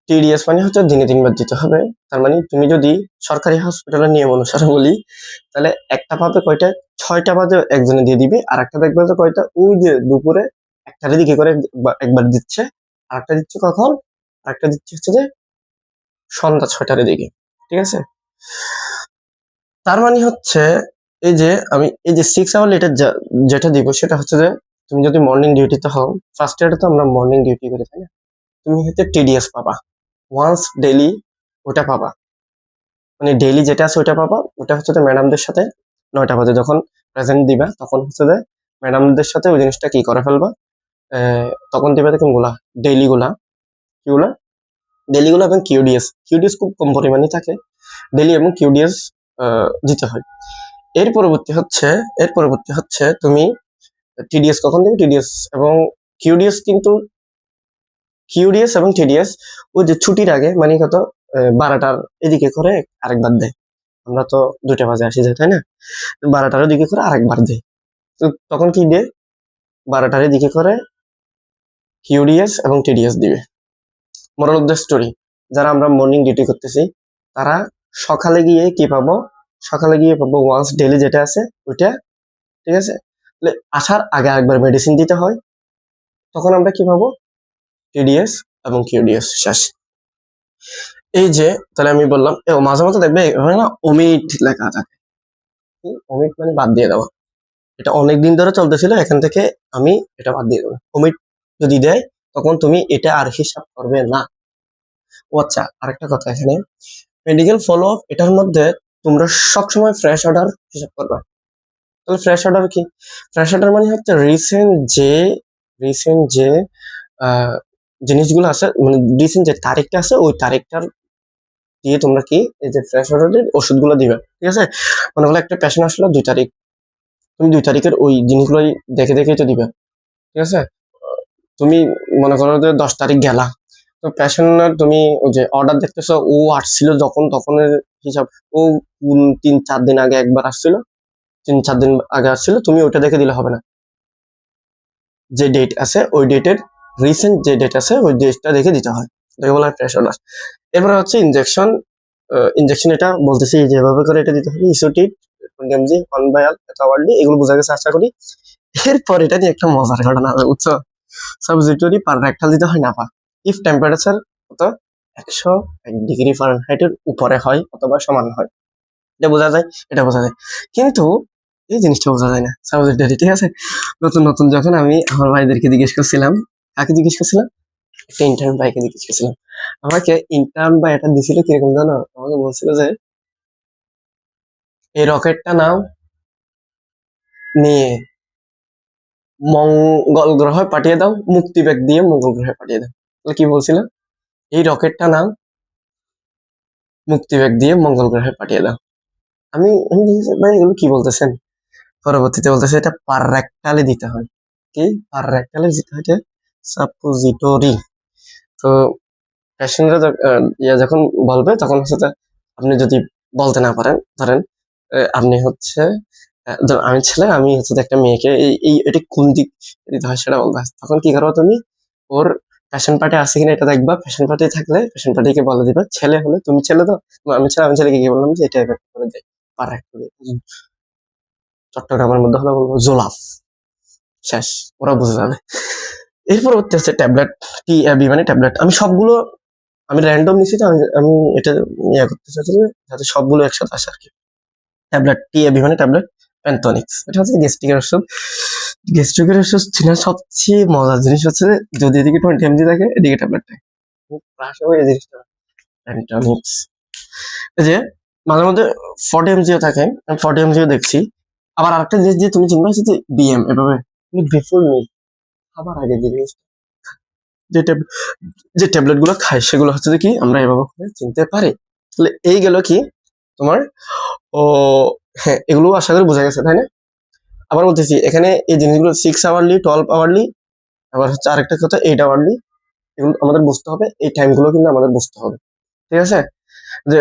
TDS মানে হচ্ছে দিনে 3বার দিতে হবে। তার মানে তুমি যদি সরকারি হসপিটালের নিয়ম অনুসারে বলি, তাহলে একটা পাবে কয়টা, 6টা বাজে একজনে দিয়ে দিবে, আর একটা দেখবে যে কয়টা, ওই যে দুপুরে 1টার দিকে করে একবার দিচ্ছে, আর একটা দিচ্ছে কখন, আর একটা দিচ্ছে হচ্ছে যে সন্ধ্যা 6টার দিকে, ঠিক আছে? তার মানে হচ্ছে এই যে আমি এই যে 6 আওয়ার লেটার যেটা দিব সেটা হচ্ছে যে তুমি যদি মর্নিং ডিউটিতে হও, ফার্স্ট ইয়ারে তো আমরা মর্নিং ডিউটি করি, তাই না? তুমি হচ্ছে TDS পাবা ওয়ান্স ডেইলি, ওটা পাবা, মানে ডেইলি যেটা আছে ওটা পাবা। ওটা হচ্ছে যে ম্যাডামদের সাথে 9টা বাজে যখন প্রেজেন্ট দিবা, তখন হচ্ছে যে ম্যাডামদের সাথে ওই জিনিসটা কি করে ফেলবা, তখন দিবে দেখুন গুলা, ডেইলি গুলা, কিগুলা, ডেইলি গুলা এবং কিউডিএস, কিউডিএস খুব কম পরিমাণে থাকে, ডেইলি এবং কিউডিএস দিতে হয়। এর পরবর্তী হচ্ছে তুমি TDS কখন দেবে, TDS এবং কিউডিএস, কিন্তু কিউডিএস এবং TDS ওই যে ছুটির আগে, মানে কত, 12টার এদিকে করে আরেকবার দেয়। আমরা তো 2টা বাজে আসি যাই, তাই না? 12টার দিকে করে আরেকবার দেয়। তো তখন কি দেয়, 12টার দিকে করে কিউডিএস এবং TDS দিবে। মোরাল অফ দ্য স্টোরি, যারা আমরা মর্নিং ডিউটি করতেছি তারা সকালে গিয়ে কি পাবো, সকালে গিয়ে পাবো ওয়ান্স ডেইলি যেটা আছে ওইটা, ঠিক আছে? তাহলে আসার আগে আরেকবার মেডিসিন দিতে হয়, তখন আমরা কি পাবো, TDS এবং কিউডিএস শেষ। এই যে তাহলে আমি বললাম, মাঝে মাঝে দেখবে এখানে না ওমিট লেখা থাকে, ওমিট মানে বাদ দিয়ে দেওয়া, এটা অনেকদিন ধরে চলতেছিল, এখান থেকে আমি এটা বাদ দিয়ে দেবো, ওমিট যদি দেয় তখন তুমি এটা আর হিসাব করবে না। ও আচ্ছা, আরেকটা কথা, এখানে মেডিকেল ফলো আপ এটার মধ্যে তোমরা সবসময় ফ্রেশ অর্ডার হিসাব করবা। তাহলে ফ্রেশ অর্ডার কি, ফ্রেশ অর্ডার মানে হচ্ছে রিসেন্ট যে আহ, জিনিসগুলো আছে, মানে রিসেন্ট যে তারিখটা আছে ওই তারিখটার দিয়ে তোমরা কি এই যে ফ্রেশ ওয়াটারের ওষুধগুলো দিবে, ঠিক আছে? মনে হলো একটা পেশেন্ট আসলো 2 তারিখ, তুমি 2 তারিখের ওই জিনিসগুলোই দেখে দেখেই তো দিবে, ঠিক আছে? তুমি মনে করো যে 10 তারিখ গেলা, তো পেশেন্টের তুমি ওই যে অর্ডার দেখতেছো, ও আসছিল যখন তখনের হিসাব, ও 3-4 দিন আগে একবার আসছিল, 3-4 দিন আগে আসছিল, তুমি ওইটা দেখে দিলে হবে না। যে ডেট আছে ওই ডেটের রিসেন্ট যে ডেট আছে ওই ডেটটা দেখে দিতে হয়, এটাকে বলা হয় ফ্রেশ অর্ডার। এরপরে হচ্ছে ইনজেকশন। ইনজেকশন এটা বলতেছি যেভাবে করে এটা দিতে হবে, ইসোটিড 20 mg 1 vial আওয়ারলি, এগুলো বোঝা গেছে আশা করি। এরপর এটা নিয়ে একটা মজার ঘটনা হবে, বুঝছো? সাবজিটরি পার রেক্টাল দিতে হয় না পা, ইফ টেম্পারেচার কত 101 ডিগ্রি ফারেনহাইটের উপরে হয় অথবা সমান হয়, এটা বোঝা যায়, এটা বোঝা যায়। কিন্তু এই জিনিসটা বোঝা যায় না সাবজেক্টারি, ঠিক আছে? নতুন নতুন যখন আমি আমার ভাইদেরকে জিজ্ঞেস করছিলাম, কাকে জিজ্ঞেস করছিলাম, একটা ইন্টার্ন ভাইকে জিজ্ঞেস করছিলাম, আমাকে ইন্টার্ন ভাই এটা দিছিল কিরকম জানো, আমাকে বলছিল যে এই রকেটটা নাও, নিয়ে মঙ্গল গ্রহে পাঠিয়ে দাও, মুক্তি ব্যাগ দিয়ে মঙ্গল গ্রহে পাঠিয়ে দাও। তাহলে কি বলছিল, এই রকেটটা নাও, মুক্তি ব্যাগ দিয়ে মঙ্গল গ্রহে পাঠিয়ে দাও। আমি জিজ্ঞেস ভাই এগুলো কি বলতেছেন, পরবর্তীতে বলতেছে এটা পার রেক্টালে দিতে হয়, কি পার রেক্টালে দিতে হয় সাপোজিটরি। তো পেশেন্টরা যখন বলবে তখন হচ্ছে যে আপনি যদি বলতে না পারেন, ধরেন আপনি হচ্ছে আমি ছেলে, আমি হচ্ছে যে একটা মেয়েকে এই এটা কোন দিক দিতে হয় সেটা বলতে হয়। তখন কি করবো তুমি, ওর পেশেন্ট পার্টি আছে কিনা এটা দেখবা, পেশেন্ট পার্টি থাকলে পেশেন্ট পার্টিকে বলে দিবা, ছেলে হলে তুমি ছেলে তো, আমি ছেলে, আমি ছেলেকে কি বললাম যে এটা এভাবে করে দেয় পার রেক্টালে। চট্টগ্রামের মধ্যে হলে বলবো জোলাফ, শেষ, ওরা বুঝে যাবে। এরপর হচ্ছে ট্যাবলেট, টি অ্যাবি মানে ট্যাবলেট। আমি সবগুলো আমি র্যান্ডম নিছি, তো আমি এটা ইয়ে করতে চাচ্ছি যে যাতে সবগুলো একসাথে আসে আর কি। ট্যাবলেট, টি অ্যাবি মানে ট্যাবলেট, প্যান্টনিক্স, এটা হচ্ছে গ্যাস্ট্রিকের ওষুধ। গ্যাস্ট্রিকের ওষুধ চেনার সবচেয়ে মজার জিনিস হচ্ছে যে যদি এদিকে 20 mg থাকে এদিকে ট্যাবলেট থাকে, প্রায় সময় এই জিনিসটা প্যান্টনিক্স। এই যে মাঝে মধ্যে 40 mg থাকে, আমি 40 mg দেখছি। আবার আরেকটা জিনিস যে তুমি চিনবা হচ্ছে যে বিএম, এভাবে বিফোর মিল, খাবার আগে যে জিনিস, যে যে ট্যাবলেট গুলো খাই সেগুলো হচ্ছে যে কি আমরা এভাবে করে চিনতে পারি। তাহলে এই গেল কি তোমার, ও হ্যাঁ, এগুলো আশা করি বোঝা গেছে, তাই না? আবার বলতেছি এখানে এই জিনিসগুলো 6 আওয়ারলি, 12 আওয়ারলি, আবার হচ্ছে আরেকটা কথা 8 আওয়ারলি, এগুলো আমাদের বুঝতে হবে, এই টাইম গুলো কিন্তু আমাদের বুঝতে হবে, ঠিক আছে? যে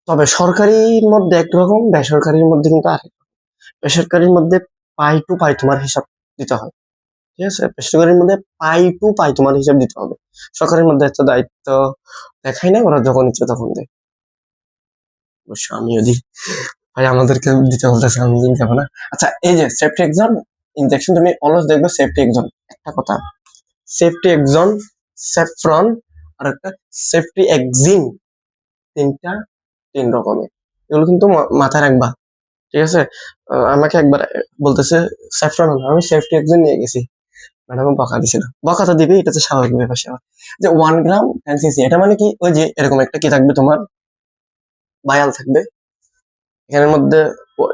তবে সরকারির মধ্যে একরকম, বেসরকারির মধ্যে কিন্তু আরেক, বেসরকারির মধ্যে পাই টু পাই তোমার হিসাব দিতে হয়, ঠিক আছে? বেসরকারির মধ্যে পাই টু পাই তোমার হিসাব দিতে হবে, সরকারের মধ্যে একটা দায়িত্ব দেখাই না, ওরা যখন ইচ্ছে তখন দেয়। অবশ্য আমিও দিই, ভাই আমাদেরকে দিতে বলতেছে, আমি দিতে যাবো না। আচ্ছা এই যে সেফটি এক্সাম ইনজেকশন, তুমি অলওয়েজ দেখবে সেফটি এক্সাম, একটা কথা, সেফটি এক্সাম, সেফ্রন, আর একটা সেফটি এক্সিম, তিনটা 3 রকমের, এগুলো কিন্তু মাথায় রাখবা, ঠিক আছে? আমাকে একবার বলতেছে স্যাফরন হলো, আমি সেফটি এক্সিম নিয়ে গেছি, ম্যাডাম বকা দিছিল, বকা তো দিবে, এটা তো স্বাভাবিক ব্যাপার স্যাপার। যে 1 গ্রাম 10 cc, এটা মানে কি ওই যে এরকম একটা কি থাকবে তোমার, বায়াল থাকবে, এখানের মধ্যে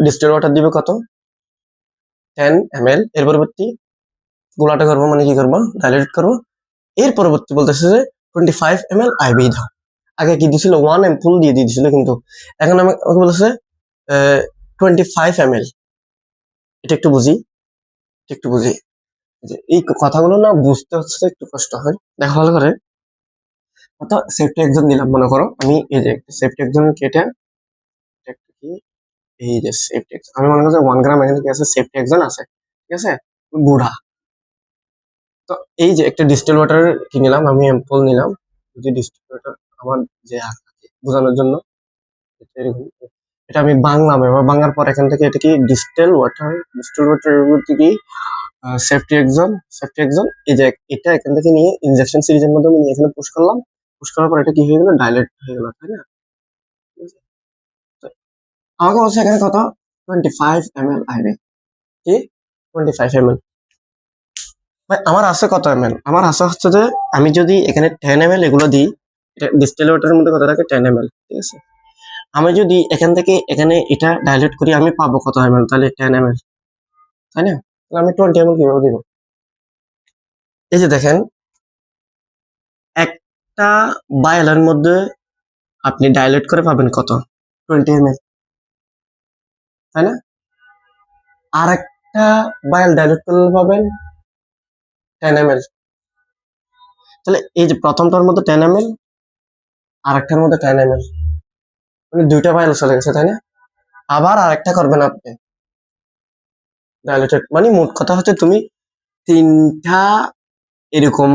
ডিস্টিল ওয়াটার দিবে কত 10 ml, এর পরবর্তী গোলাটা করবো মানে কি করবো, ডাইলেট করবো, এর পরবর্তী বলতেছে যে 25 ml আইবি দাও। আগে কি দিছিল 1 ampoule দিয়ে দিয়েছিল, কিন্তু এখন আমাকে বলতেছে 25 ml। এটা একটু বুঝি, এটা একটু বুঝি, যে এই কথাগুলো না বুঝতে হচ্ছে তো একটু কষ্ট হয়, দেখা ভালো করে। তো সেফটি এক্সাম দিলাম, মনে করো আমি এই যে সেফটি এক্সাম কেটে, এটা একটা কি, এই যে সেফটি এক্সাম আমি মনে করছি 1 গ্রাম, এখানে কি আছে সেফটি এক্সাম আছে, ঠিক আছে, গুড়া। তো এই যে একটা ডিস্টিল ওয়াটার কি নিলাম, আমি অ্যাম্পল নিলাম, যে ডিস্টিল ওয়াটার আমার যে বোঝানোর জন্য, এটা এরকম, এটা আমি বাংলাম, এবার বাংলার পর এখান থেকে এটা কি ডিস্টিল ওয়াটার, ডিস্টিল ওয়াটার কি সেফটি এক্সাম, সেফটি এক্সাম, এই যে এটা এখান থেকে নিয়ে ইনজেকশন সিরিজের মাধ্যমে নিয়ে এখানে পুশ করলাম, পুশ করার পর এটা কি হয়ে গেল, ডাইলেট হয়ে গেল, তাই না? ঠিক আছে? তো আমাকে বলছে এখানে কত 25 ml আইবে, কি 25 ml, ভাই আমার আছে কত ml, আমার আছে হচ্ছে যে আমি যদি এখানে 10 ml এগুলো দিই, এটা ডিস্টিল ওয়াটারের মধ্যে কত থাকে 10 ml, ঠিক আছে? আমি যদি এখান থেকে এখানে এটা ডাইলেট করি আমি পাবো কত ml, তাহলে 10 ml, তাই না? তাহলে আমি 20 ml কিভাবে দিব? এই যে দেখেন, একটা বায়ালের মধ্যে আপনি ডাইলেট করে পাবেন কত 20 ml, তাই না? আর একটা ভায়াল ডাইলেট করলে পাবেন 10 ml। তাহলে এই যে প্রথমটার মধ্যে 10 ml, আর একটার মধ্যে 10 ml, মানে দুইটা ভায়াল চলে গেছে, তাই না? আবার আরেকটা করবেন আপনি ডাইলেটেড, মানে মোট কথা হচ্ছে তুমি তিনটা এরকম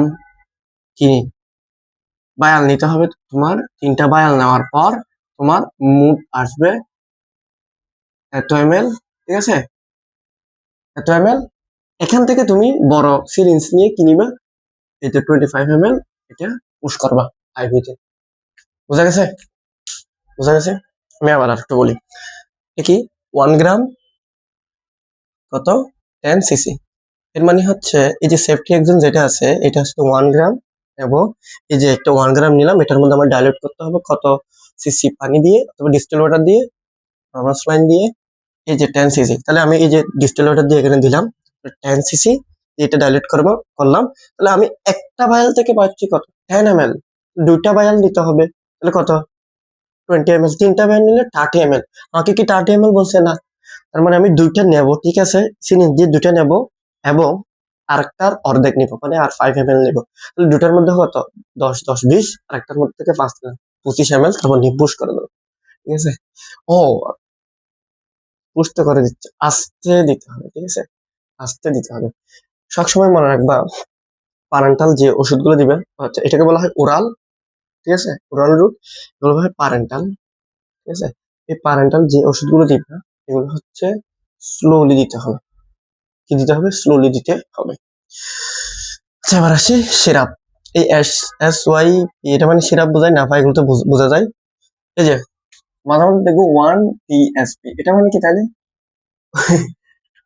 কি বায়াল নিতে হবে তোমার। তিনটা বায়াল নেওয়ার পর তোমার মুড আসবে এত ml, ঠিক আছে? এত ml, এখান থেকে তুমি বড় সিরিঞ্জ নিয়ে কিনিবা, এটা 25 ml, এটা পুশ করবা আইভিতে। বুঝা গেছে? বুঝা গেছে? আমি আবার একটু বলি, কি 1 গ্রাম কত 10 cc, এর মানে হচ্ছে এই যে সেফটি এক্সন যেটা আছে এটা হচ্ছে 1 গ্রাম, এবং এই যে একটা 1 গ্রাম নিলাম, এটার মধ্যে আমার ডাইলুট করতে হবে কত সিসি পানি দিয়ে অথবা ডিস্টিল ওয়াটার দিয়ে, নরমাল স্যালাইন দিয়ে, এই যে 10 cc। তাহলে আমি এই যে ডিস্টিল ওয়াটার দিয়ে এখানে দিলাম 10 cc, এটা ডাইলুট করলাম। তাহলে আমি একটা ভায়াল থেকে পাচ্ছি কত 10 ml, দুইটা ভায়াল নিতে হবে, তাহলে কত 20 ml, তিনটা ভায়াল নিলে 30 ml। আমাকে কি 30 ml বলছে না? তার মানে আমি দুইটা নেব, ঠিক আছে, সিরিঞ্জ দিয়ে দুইটা নেব এবং আরেকটার অর্ধেক নিব, মানে আর 5 ml নিব। তাহলে দুটার মধ্যে কত 10 10 20, আরেকটার মধ্যে থেকে 5 নিলাম 25 ml, তারপর পুশ করে দেবো, ঠিক আছে? ও, পুশ তো করে দিচ্ছে, আস্তে দিতে হবে, ঠিক আছে, আস্তে দিতে হবে। সবসময় মনে রাখবা প্যারেন্টাল যে ওষুধগুলো দিবে আচ্ছা এটাকে বলা হয় ওরাল, ঠিক আছে, ওরাল রুট, এগুলো বলা হয় প্যারেন্টাল, ঠিক আছে? এই প্যারেন্টাল যে ওষুধগুলো দিবে এগুলো হচ্ছে স্লোলি দিতে হবে। কি দিতে হবে? স্লোলি দিতে হবে। আচ্ছা এবার আসি সিরাপ। এই SY, এটা মানে সিরাপ বোঝায় না ভাই, এগুলো তো বোঝা যায়। এই যে মাঝে মাঝে দেখবো 1 TSP, এটা মানে কি তাহলে?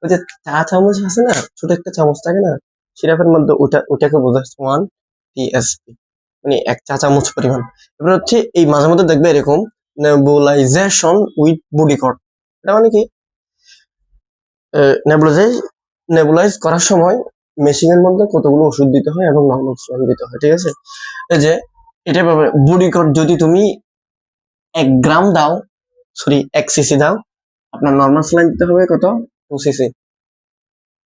ওই যে চা চামচ আছে না, ছোট একটা চামচ থাকে না সিরাপের মধ্যে, ওটাকে বোঝাচ্ছে 1 TSP, মানে 1 চা চামচ পরিমাণ। এবার হচ্ছে এই মাঝে মধ্যে দেখবে এরকম নেবুলাইজেশন উইথ বডি কট, এটা মানে কি নেবুলাইজ করার সময় মেশিনের মধ্যে কতগুলো ওষুধ দিতে হয় এবং নর্মাল স্যালাইন দিতে হয়, ঠিক আছে? এই যে এটা ভাবে বডি কট যদি তুমি 1 গ্রাম দাও, সরি 1 cc দাও, আপনার নর্মাল স্যালাইন দিতে হবে কত 2 cc,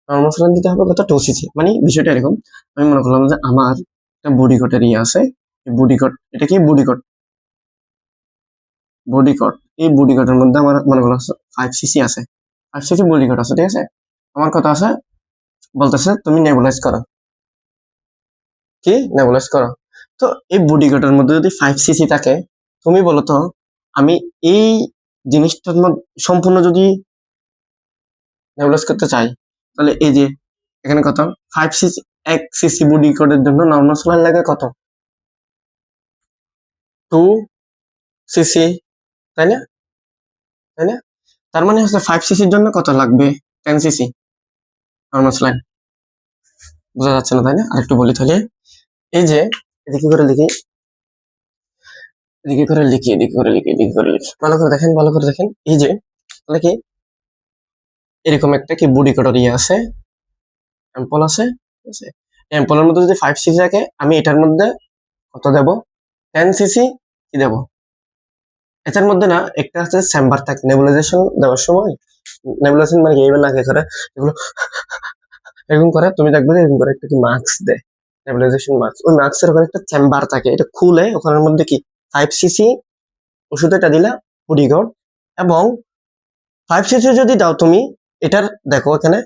নর্মাল স্যালাইন দিতে হবে কত 2 cc। মানে বিষয়টা এরকম, আমি মনে করলাম যে আমার একটা বডি কটের ইয়ে আছে, বডি কট, এটা কি বডি কট, বডি কট, এই বডি কটের মধ্যে আমার মনে করলাম 5 cc আছে, 5 cc বডি কট আছে, ঠিক আছে? আমার কথা আছে বলতেছে তুমি নেবুলাইজ করো, কি নেবুলাইজ করো। তো এই বডি কটের মধ্যে যদি 5 cc থাকে, তুমি বলো তো আমি এই জিনিসটার মধ্যে সম্পূর্ণ যদি নেবুলাইজ করতে চাই, তাহলে এই যে এখানে কত 5 cc, 1 cc বডি কটের জন্য নর্মাল স্যালাইন লাগে কত 2 cc, তাই না? তাই না? তার মানে হচ্ছে 5 cc জন্য কত লাগবে 10 cc নর্মাল স্যালাইন। বোঝা যাচ্ছে না, তাই না? আরেকটু বলি তাহলে, এই যে এদিকে করে লিখি, এদিকে করে লিখি, এদিকে করে লিখি, এদিকে করে লিখি, ভালো করে দেখেন, ভালো করে দেখেন। এই যে তাহলে কি এরকম একটা কি বডি কটর ইয়ে আছে, অ্যাম্পল আছে, ঠিক আছে? অ্যাম্পলের মধ্যে যদি 5 cc থাকে, আমি এটার মধ্যে কত দেব 10 cc কি দেব। এটার মধ্যে না একটা হচ্ছে চেম্বার থাকে নেবুলাইজেশন দেওয়ার সময়, নেবুলাইজেশন মানে কি এইবার নাকে করে এগুলো এরকম করে, তুমি দেখবে যে এরকম করে একটা কি মাস্ক দেয়, নেবুলাইজেশন মাস্ক, ওই মাস্কের ওখানে একটা চেম্বার থাকে, এটা খুলে ওখানের মধ্যে কি 5 cc ওষুধ এটা দিলা বডিগার্ড, এবং 5 cc যদি দাও তুমি, এটার দেখো এখানে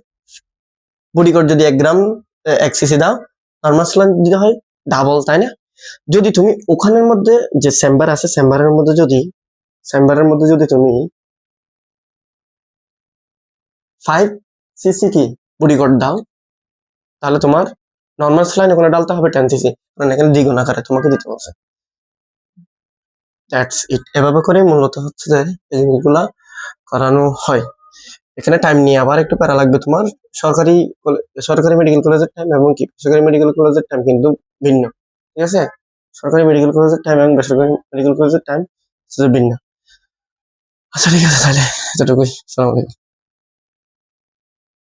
বডিগার্ড যদি 1 গ্রাম 1 cc দাও, নর্মাল স্যালাইন দিতে হয় ডাবল, তাই না? যদি তুমি ওখানের মধ্যে যে চেম্বার আছে চেম্বারের মধ্যে যদি তুমি 5 cc কি বডিগার্ড দাও, তাহলে তোমার নর্মাল স্যালাইন ওখানে ডালতে হবে 10 cc, কারণ এখানে দ্বিগুণ আকারে তোমাকে দিতে বলছে। That's it. এভাবে করে মূলত হচ্ছে যে এই জিনিসগুলা করানো হয়। এখানে টাইম নিয়ে আবার একটু প্যারা লাগবে তোমার। সরকারি সরকারি মেডিকেল কলেজের টাইম এবং কি বেসরকারি মেডিকেল কলেজের টাইম কিন্তু ভিন্ন, ঠিক আছে? সরকারি মেডিকেল কলেজের টাইম এবং বেসরকারি মেডিকেল কলেজের টাইম ভিন্ন। আচ্ছা ঠিক আছে, তাহলে এতটুকুই। সালাম আলাইকুম।